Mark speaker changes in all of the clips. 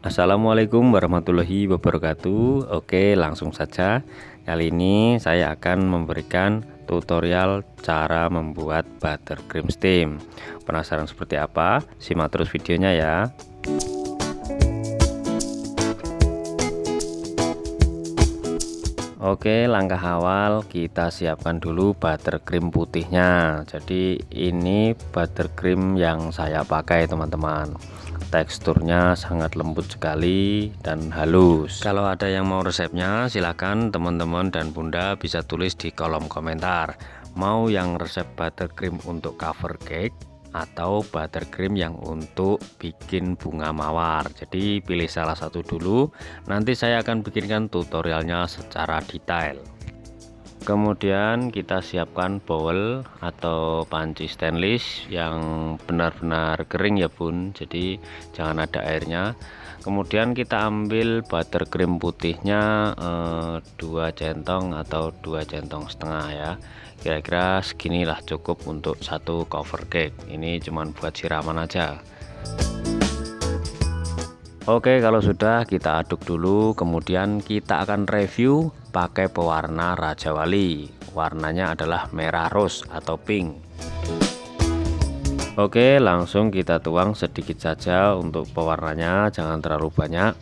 Speaker 1: Assalamualaikum warahmatullahi wabarakatuh. Oke, langsung saja. Kali ini saya akan memberikan tutorial cara membuat buttercream steam. Penasaran seperti apa? Simak terus videonya ya. Oke, langkah awal kita siapkan dulu buttercream putihnya. Jadi ini buttercream yang saya pakai teman-teman. Teksturnya sangat lembut sekali dan halus. Kalau ada yang mau resepnya, silakan teman-teman dan bunda bisa tulis di kolom komentar. Mau yang resep buttercream untuk cover cake atau buttercream yang untuk bikin bunga mawar. Jadi pilih salah satu dulu, nanti saya akan bikinkan tutorialnya secara detail. Kemudian kita siapkan bowl atau panci stainless yang benar-benar kering ya bun, jadi jangan ada airnya. Kemudian kita ambil buttercream putihnya 2 centong atau 2 centong setengah ya, kira-kira seginilah cukup untuk satu cover cake. Ini cuman buat siraman aja. Oke, kalau sudah kita aduk dulu, kemudian kita akan review pakai pewarna Raja Wali. Warnanya adalah merah rose atau pink. Oke, langsung kita tuang sedikit saja untuk pewarnanya, jangan terlalu banyak.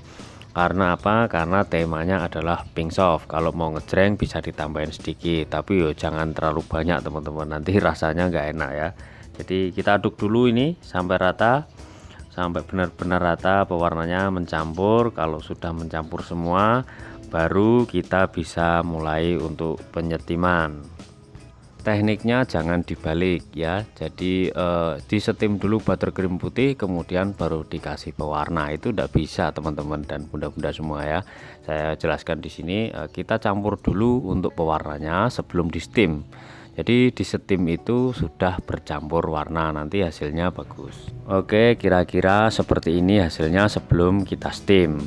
Speaker 1: Karena apa? Karena temanya adalah pink soft. Kalau mau ngejreng bisa ditambahin sedikit, tapi yo jangan terlalu banyak teman-teman, nanti rasanya nggak enak ya. Jadi kita aduk dulu ini sampai rata, sampai benar-benar rata pewarnanya mencampur. Kalau sudah mencampur semua, baru kita bisa mulai untuk penyetiman. Tekniknya jangan dibalik ya, jadi disetim dulu buttercream putih kemudian baru dikasih pewarna. Itu tidak bisa teman-teman dan bunda-bunda semua ya. Saya jelaskan di sini, kita campur dulu untuk pewarnanya sebelum di steam. Jadi di steam itu sudah bercampur warna, nanti hasilnya bagus. Oke, kira-kira seperti ini hasilnya sebelum kita steam.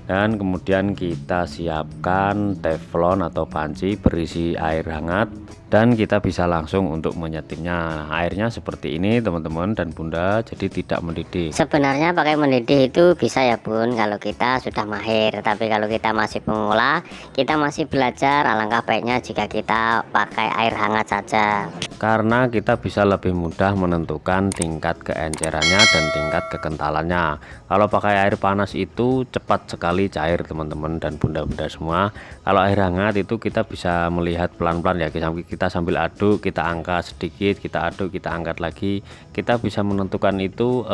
Speaker 1: Dan kemudian kita siapkan teflon atau panci berisi air hangat, dan kita bisa langsung untuk menyetimnya. Airnya seperti ini teman-teman dan bunda, jadi tidak mendidih.
Speaker 2: Sebenarnya pakai mendidih itu bisa ya bun kalau kita sudah mahir, tapi kalau kita masih pemula, kita masih belajar, alangkah baiknya jika kita pakai air hangat saja,
Speaker 1: karena kita bisa lebih mudah menentukan tingkat keencerannya dan tingkat kekentalannya. Kalau pakai air panas itu cepat sekali cair teman-teman dan bunda-bunda semua. Kalau air hangat itu kita bisa melihat pelan-pelan ya, kita sambil aduk, kita angkat sedikit, kita aduk, kita angkat lagi, kita bisa menentukan itu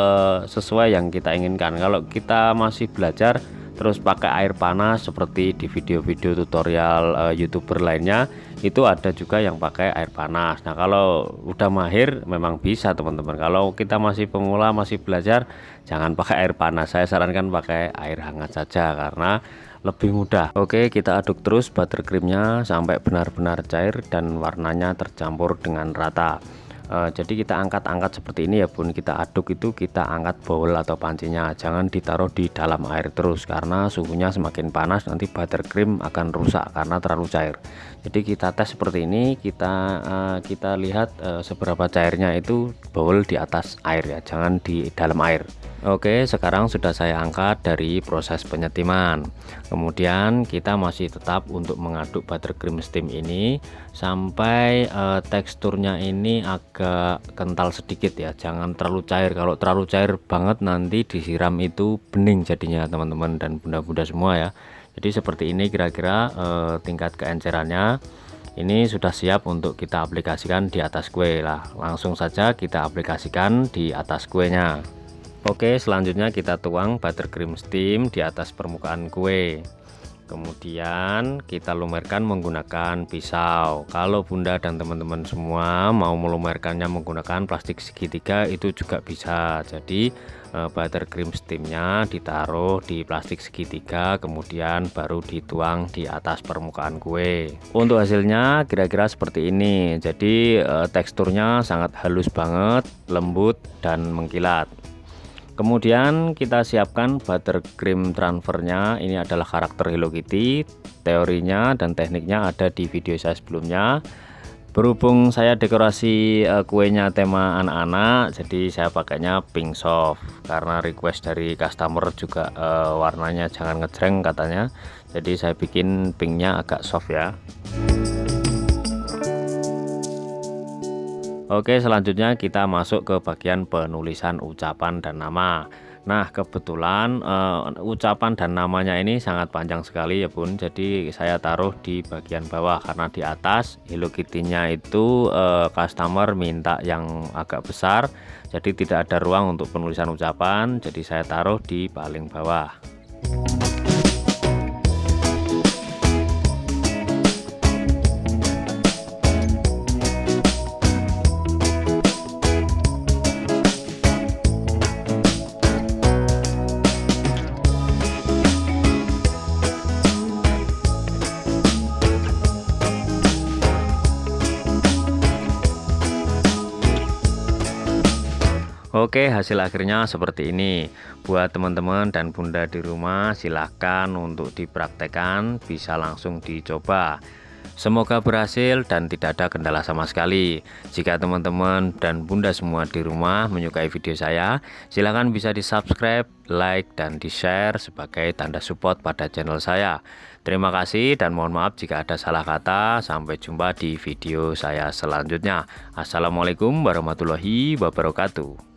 Speaker 1: sesuai yang kita inginkan. Kalau kita masih belajar terus pakai air panas seperti di video-video tutorial youtuber lainnya, itu ada juga yang pakai air panas. Nah kalau udah mahir memang bisa teman-teman. Kalau kita masih pemula, masih belajar, jangan pakai air panas, saya sarankan pakai air hangat saja karena lebih mudah. Oke, kita aduk terus buttercreamnya sampai benar-benar cair dan warnanya tercampur dengan rata. Jadi kita angkat-angkat seperti ini ya bun, kita aduk itu kita angkat bowl atau pancinya, jangan ditaruh di dalam air terus karena suhunya semakin panas nanti buttercream akan rusak karena terlalu cair. Jadi kita tes seperti ini, kita lihat seberapa cairnya itu bowl di atas air ya, jangan di dalam air. Oke, sekarang sudah saya angkat dari proses penyetiman. Kemudian kita masih tetap untuk mengaduk buttercream steam ini sampai teksturnya ini agak kental sedikit ya, jangan terlalu cair. Kalau terlalu cair banget nanti disiram itu bening jadinya teman-teman dan bunda-bunda semua ya. Jadi seperti ini kira-kira tingkat keencerannya. Ini sudah siap untuk kita aplikasikan di atas kue lah. Langsung saja kita aplikasikan di atas kuenya. Oke, selanjutnya kita tuang buttercream steam di atas permukaan kue. Kemudian kita lumerkan menggunakan pisau. Kalau bunda dan teman-teman semua mau melumerkannya menggunakan plastik segitiga itu juga bisa. Jadi buttercream steamnya ditaruh di plastik segitiga, kemudian baru dituang di atas permukaan kue. Untuk hasilnya kira-kira seperti ini. Jadi teksturnya sangat halus banget, lembut dan mengkilat. Kemudian kita siapkan buttercream transfernya. Ini adalah karakter Hello Kitty. Teorinya dan tekniknya ada di video saya sebelumnya. Berhubung saya dekorasi kuenya tema anak-anak, jadi saya pakainya pink soft karena request dari customer juga warnanya jangan ngejreng katanya. Jadi saya bikin pinknya agak soft ya. Oke, selanjutnya kita masuk ke bagian penulisan ucapan dan nama. Nah, kebetulan ucapan dan namanya ini sangat panjang sekali ya Bun. Jadi saya taruh di bagian bawah karena di atas Hello Kitty-nya itu customer minta yang agak besar. Jadi tidak ada ruang untuk penulisan ucapan. Jadi saya taruh di paling bawah. Oke, hasil akhirnya seperti ini. Buat teman-teman dan bunda di rumah, silahkan untuk dipraktekkan, bisa langsung dicoba. Semoga berhasil dan tidak ada kendala sama sekali. Jika teman-teman dan bunda semua di rumah menyukai video saya, silahkan bisa di subscribe, like, dan di share sebagai tanda support pada channel saya. Terima kasih dan mohon maaf jika ada salah kata. Sampai jumpa di video saya selanjutnya. Assalamualaikum warahmatullahi wabarakatuh.